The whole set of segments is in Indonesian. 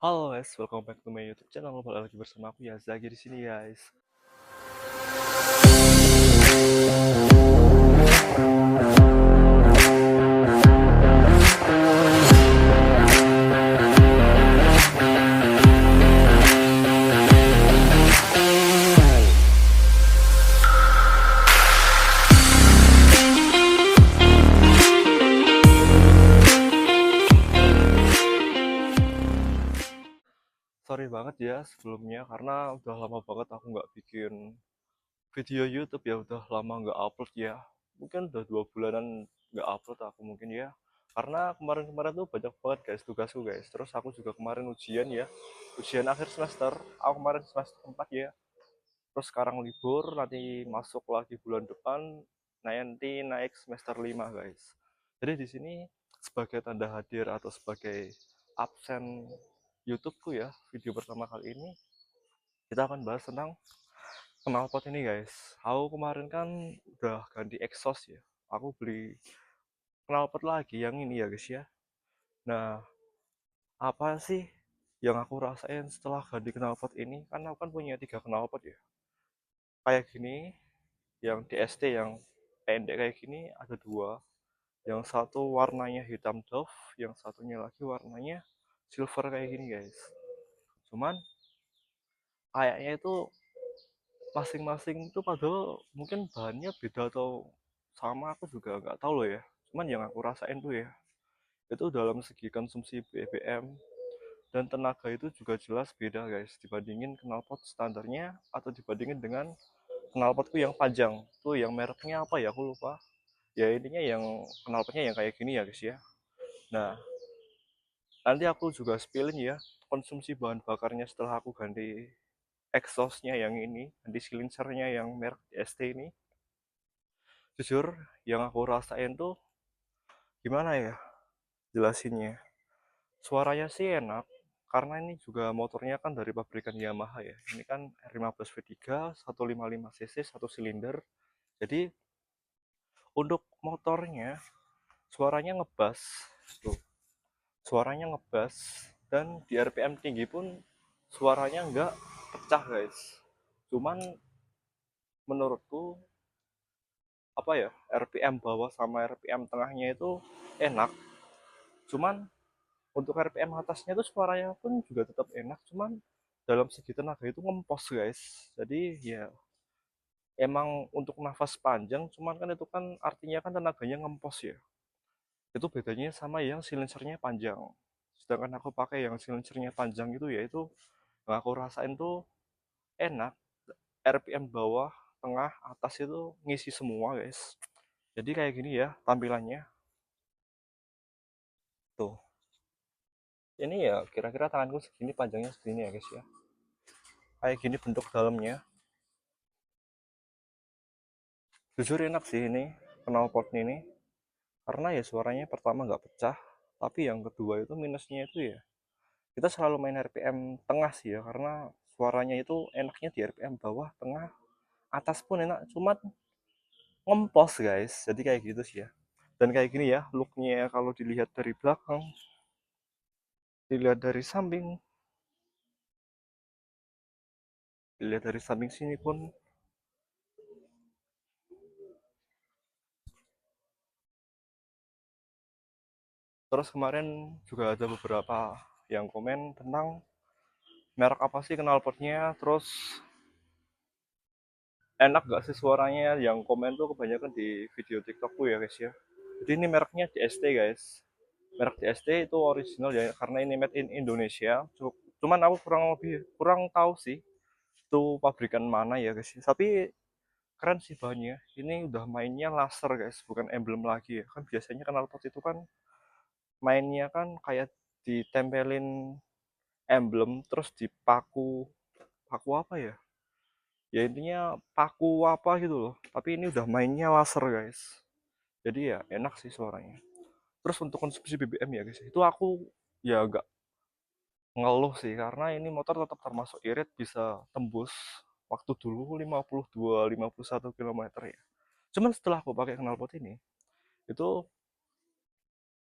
Halo guys, welcome back to my YouTube channel. Balik lagi bersama aku ya Zagi di sini guys. Sorry banget ya sebelumnya karena udah lama banget aku nggak bikin video YouTube ya, udah lama nggak upload ya. Mungkin udah 2 bulanan nggak upload aku mungkin ya. Karena kemarin-kemarin tuh banyak banget guys tugasku guys. Terus aku juga kemarin ujian ya, ujian akhir semester. Aku kemarin semester 4 ya. Terus sekarang libur, nanti masuk lagi bulan depan, nanti naik semester 5 guys. Jadi di sini sebagai tanda hadir atau sebagai absen YouTubeku ya, video pertama kali ini kita akan bahas tentang knalpot ini guys. Aku kemarin kan udah ganti exhaust ya. Aku beli knalpot lagi yang ini ya guys ya. Nah, apa sih yang aku rasain setelah ganti knalpot ini? Kan aku kan punya 3 knalpot ya. Kayak gini, yang DST yang pendek kayak gini ada 2. Yang satu warnanya hitam doff, yang satunya lagi warnanya silver kayak gini guys. Cuman kayaknya itu masing-masing itu padahal mungkin bahannya beda atau sama, aku juga nggak tahu loh ya. Cuman yang aku rasain tuh ya, itu dalam segi konsumsi BBM dan tenaga itu juga jelas beda guys, dibandingin knalpot standarnya atau dibandingin dengan knalpotku yang panjang tuh, yang mereknya apa ya aku lupa ya. Intinya yang knalpotnya yang kayak gini ya guys ya. Nah, nanti aku juga spillin ya konsumsi bahan bakarnya setelah aku ganti exhaustnya yang ini, ganti silinsernya yang merek ST ini. Jujur yang aku rasain tuh gimana ya jelasinnya, suaranya sih enak karena ini juga motornya kan dari pabrikan Yamaha ya. Ini kan R15V3 155 cc, 1 silinder. Jadi untuk motornya suaranya ngebas tuh, suaranya ngebas, dan di RPM tinggi pun suaranya nggak pecah guys. Cuman menurutku apa ya, RPM bawah sama RPM tengahnya itu enak. Cuman untuk RPM atasnya tuh suaranya pun juga tetap enak, cuman dalam segi tenaga itu ngempos guys. Jadi ya emang untuk nafas panjang, cuman kan itu kan artinya kan tenaganya ngempos ya. Itu bedanya sama yang silencernya panjang. Sedangkan aku pakai yang silencernya panjang itu ya, itu yang aku rasain tuh enak. RPM bawah, tengah, atas itu ngisi semua guys. Jadi kayak gini ya tampilannya tuh. Ini ya kira-kira tanganku segini, panjangnya segini ya guys ya. Kayak gini bentuk dalamnya. Jujur enak sih ini knalpotnya ini, karena ya suaranya pertama nggak pecah, tapi yang kedua itu minusnya itu ya kita selalu main RPM tengah sih ya, karena suaranya itu enaknya di RPM bawah, tengah, atas pun enak, cuma ngempos guys. Jadi kayak gitu sih ya. Dan kayak gini ya looknya kalau dilihat dari belakang, dilihat dari samping, dilihat dari samping sini pun. Terus kemarin juga ada beberapa yang komen tentang merek apa sih knalpotnya, terus enak gak sih suaranya. Yang komen tuh kebanyakan di video TikTokku ya guys ya. Jadi ini mereknya DST guys. Merek DST itu original ya, karena ini made in Indonesia. Cuman aku kurang tahu sih itu pabrikan mana ya guys. Tapi keren sih bahannya. Ini udah mainnya laser guys, bukan emblem lagi ya. Kan biasanya knalpot itu kan mainnya kan kayak ditempelin emblem terus dipaku, paku apa ya? Ya intinya paku apa gitu loh. Tapi ini udah mainnya laser guys. Jadi ya enak sih suaranya. Terus untuk konsumsi BBM ya guys, itu aku ya agak ngeluh sih, karena ini motor tetap termasuk irit, bisa tembus waktu dulu 52-51 km ya. Cuman setelah aku pakai knalpot ini, itu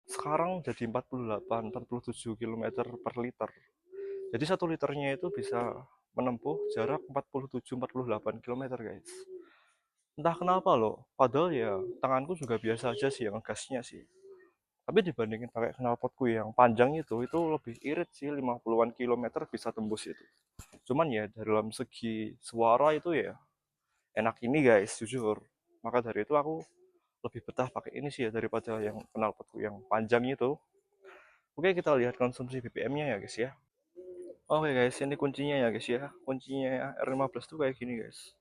sekarang jadi 48-47 km per liter. Jadi 1 liternya itu bisa menempuh jarak 47-48 kilometer guys. Entah kenapa loh, padahal ya tanganku juga biasa aja sih yang ngegasnya sih. Tapi dibandingin pakai knalpotku yang panjang itu lebih irit sih, 50-an kilometer bisa tembus itu. Cuman ya dalam segi suara itu ya enak ini guys, jujur. Maka dari itu aku lebih betah pakai ini sih ya daripada yang knalpotku yang panjang itu. Oke, kita lihat konsumsi BBM-nya ya guys ya. Oke guys, ini kuncinya ya guys ya. Kuncinya R15 tuh kayak gini guys.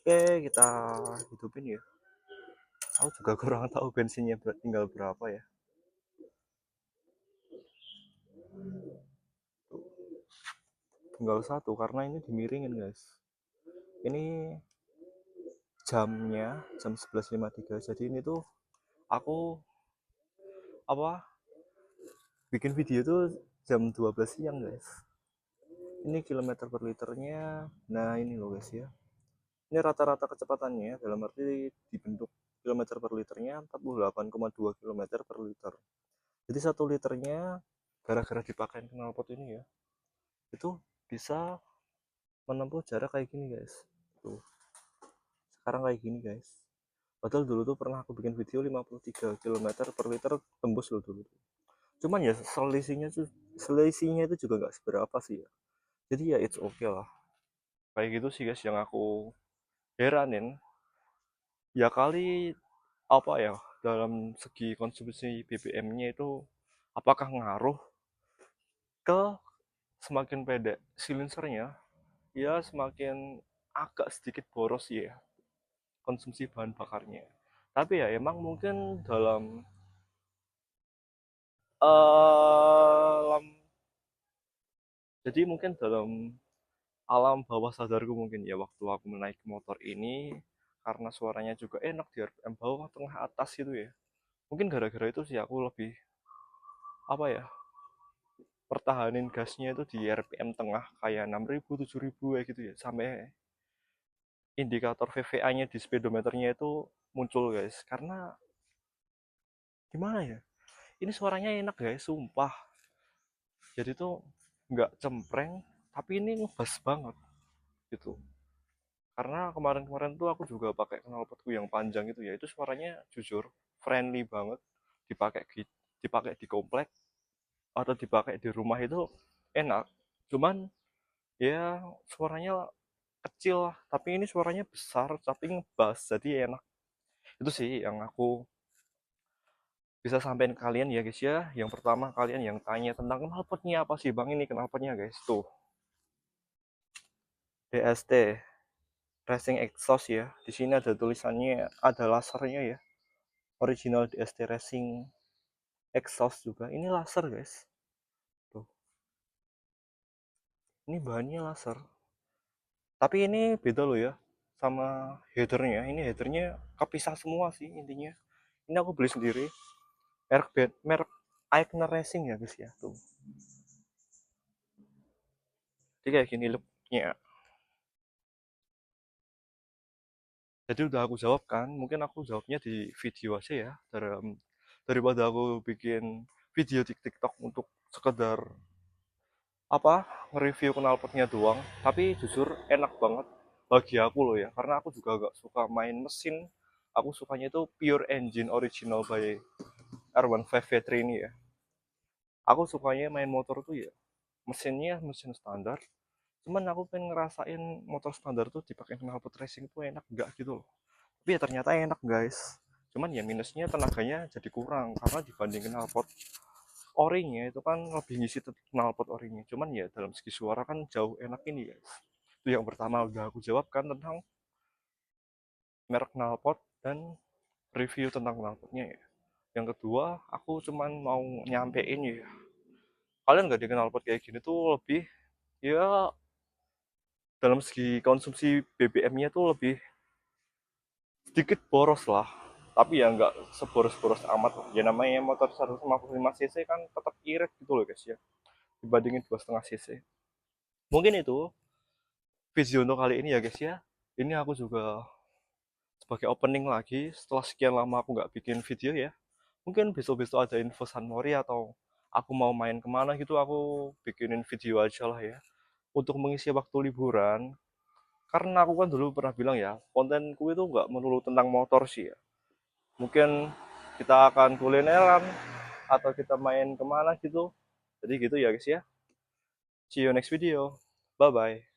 Oke, kita hidupin ya. Aku juga kurang tahu bensinnya tinggal berapa ya. Tinggal satu karena ini dimiringin guys. Ini jamnya jam 11.53. Jadi ini tuh aku apa bikin video tuh jam 12 siang guys. Ini kilometer per liternya. Nah, ini loh guys ya. Ini rata-rata kecepatannya dalam arti dibentuk kilometer per liternya 48,2 kilometer per liter. Jadi 1 liternya gara-gara dipakai knalpot ini ya, itu bisa menempuh jarak kayak gini guys. Tuh, sekarang kayak gini guys. Padahal dulu tuh pernah aku bikin video 53 kilometer per liter tembus loh dulu. Cuman ya selisihnya itu juga nggak seberapa sih ya. Jadi ya it's okay lah. Kayak gitu sih guys yang aku heranin. Ya kali apa ya dalam segi konsumsi BBM-nya itu apakah ngaruh ke semakin pendek silinsernya ya semakin agak sedikit boros ya konsumsi bahan bakarnya. Tapi ya emang mungkin dalam alam jadi mungkin dalam alam bawah sadarku mungkin ya waktu aku menaiki motor ini karena suaranya juga enak di RPM bawah tengah atas gitu ya. Mungkin gara-gara itu sih aku lebih apa ya pertahanin gasnya itu di RPM tengah kayak 6.000 7.000 kayak gitu ya sampai indikator VVA-nya di speedometernya itu muncul guys karena gimana ya ini suaranya enak guys sumpah jadi tuh nggak cempreng tapi ini ngebas banget gitu karena kemarin-kemarin tuh aku juga pakai knalpotku yang panjang itu ya itu suaranya jujur friendly banget dipakai dipakai di komplek atau dipakai di rumah itu enak cuman ya suaranya kecil lah tapi ini suaranya besar tapi ngebas jadi enak itu sih yang aku bisa sampaikan ke kalian ya guys ya yang pertama kalian yang tanya tentang knalpotnya apa sih bang ini knalpotnya guys tuh DST Racing Exhaust ya di sini ada tulisannya ada lasernya ya original DST Racing Exhaust juga ini laser guys tuh ini bahannya laser tapi ini beda loh ya sama headernya ini headernya kepisah semua sih intinya ini aku beli sendiri merek Aigner Racing ya guys ya tuh jadi kayak gini looknya jadi udah aku jawab kan mungkin aku jawabnya di video aja ya daripada aku bikin video di TikTok untuk sekedar apa nge-review knalpotnya doang tapi jujur enak banget bagi aku loh ya karena aku juga gak suka main mesin aku sukanya itu pure engine original by R15V3 ini ya aku sukanya main motor tuh ya mesinnya mesin standar cuman aku pengen ngerasain motor standar tuh dipakai knalpot racing tuh enak gak gitu loh tapi ya ternyata enak guys cuman ya minusnya tenaganya jadi kurang karena dibanding knalpot orinya itu kan lebih ngisi knalpot orinya cuman ya dalam segi suara kan jauh enak ini guys itu yang pertama udah aku jawabkan tentang merek knalpot dan review tentang knalpotnya ya yang kedua aku cuman mau nyampein ya kalian gak di knalpot kayak gini tuh lebih ya dalam segi konsumsi BBM-nya tuh lebih sedikit boros lah tapi ya nggak seboros-boros amat lah. Ya namanya motor 155 cc kan tetap irit gitu loh guys ya dibandingin 2,5 cc mungkin itu video untuk kali ini ya guys ya ini aku juga sebagai opening lagi setelah sekian lama aku nggak bikin video ya Mungkin besok-besok ada info San Mori atau aku mau main kemana gitu, aku bikinin video aja lah ya untuk mengisi waktu liburan. Karena aku kan dulu pernah bilang ya, kontenku itu nggak melulu tentang motor sih ya. Mungkin kita akan kulineran atau kita main kemana gitu. Jadi gitu ya guys ya. See you next video. Bye bye.